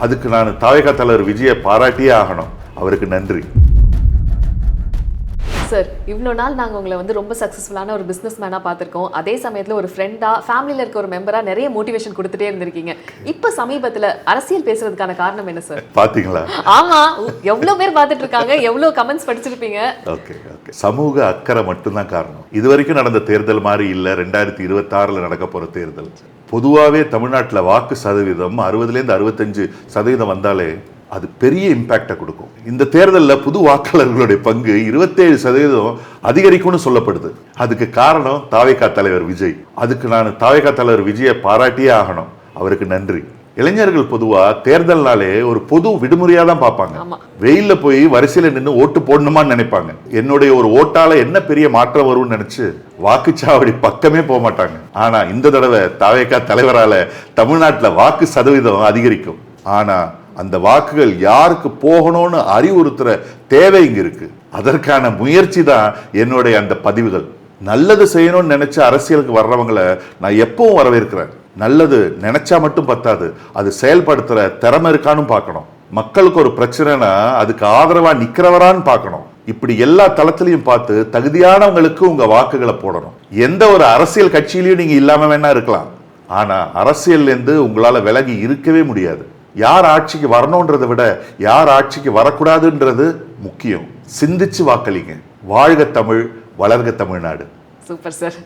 அதுக்கு நான் தாவேகா தலைவர் விஜயை பாராட்டியே ஆகணும். அவருக்கு நன்றி. சார், இவ்வளோ நாள் நாங்கள் உங்களை வந்து ரொம்ப சக்ஸஸ்ஃபுல்லான ஒரு பிஸ்னஸ் மேனாக பார்த்துருக்கோம். அதே சமயத்தில் ஒரு ஃப்ரெண்டாக, ஃபேமிலியில் இருக்க ஒரு மெம்பராக நிறைய மோட்டிவேஷன் கொடுத்துட்டே இருந்திருக்கீங்க. இப்போ சமீபத்தில் அரசியல் பேசுறதுக்கான காரணம் என்ன சார்? பார்த்தீங்களா? ஆமாம், எவ்வளோ பேர் பார்த்துட்டு இருக்காங்க, எவ்வளோ கமெண்ட்ஸ் படிச்சிருப்பீங்க. ஓகே. சமூக அக்கறை மட்டும்தான் காரணம். இது வரைக்கும் நடந்த தேர்தல் மாதிரி இல்லை 2026 நடக்க போகிற தேர்தல். பொதுவாகவே தமிழ்நாட்டில் வாக்கு சதவீதம் 60லேருந்து 65% வந்தாலே அது பெரிய இம்பாக்டை கொடுக்கும். இந்த தேர்தலில் புது வாக்காளர்களுடைய பங்கு 27% அதிகரிக்கும்னு சொல்லப்படுது. அதுக்கு காரணம் தாவேகா தலைவர் விஜய். அதுக்கு நான் தாவேகா தலைவர் விஜயை பாராட்டியே ஆகணும். அவருக்கு நன்றி. இளைஞர்கள் பொதுவா தேர்தல்னாலே ஒரு பொது விடுமுறையா தான் பார்ப்பாங்க. வெயில்ல போய் வரிசையில நின்று ஓட்டு போடணுமான்னு நினைப்பாங்க. என்னுடைய ஒரு ஓட்டால என்ன பெரிய மாற்றம் வரும்னு நினைச்சு வாக்குச்சாவடி பக்கமே போக மாட்டாங்க. ஆனா இந்த தடவை தாவேகா தலைவரால தமிழ்நாட்டில் வாக்கு சதவீதம் அதிகரிக்கும். ஆனா அந்த வாக்குகள் யாருக்கு போகணும்னு அறிவுறுத்துற தேவை இங்க இருக்கு. அதற்கான முயற்சி தான் என்னுடைய அந்த பதிவுகள். நல்லது செய்யணும்னு நினைச்ச அரசியலுக்கு வர்றவங்களை நான் எப்பவும் வரவேற்கிறேன். நல்லது நினைச்சா மட்டும் பத்தாது, அது செயல்படுத்துற திறமை இருக்கான்னு பார்க்கணும். மக்களுக்கு ஒரு பிரச்சனைனா அதுக்கு ஆதரவா நிக்கிறவரான்னு பார்க்கணும். இப்படி எல்லா தளத்திலையும் பார்த்து தகுதியானவங்களுக்கு உங்க வாக்குகளை போடணும். எந்த ஒரு அரசியல் கட்சியிலையும் நீங்க இல்லாம வேணா இருக்கலாம், ஆனா அரசியல்ல இருந்து உங்களால விலகி இருக்கவே முடியாது. யார் ஆட்சிக்கு வரணும்ன்றதை விட யார் ஆட்சிக்கு வரக்கூடாதுன்றது முக்கியம். சிந்திச்சு வாக்களிங்க. வாழ்க தமிழ், வளர்க தமிழ்நாடு. Super sir.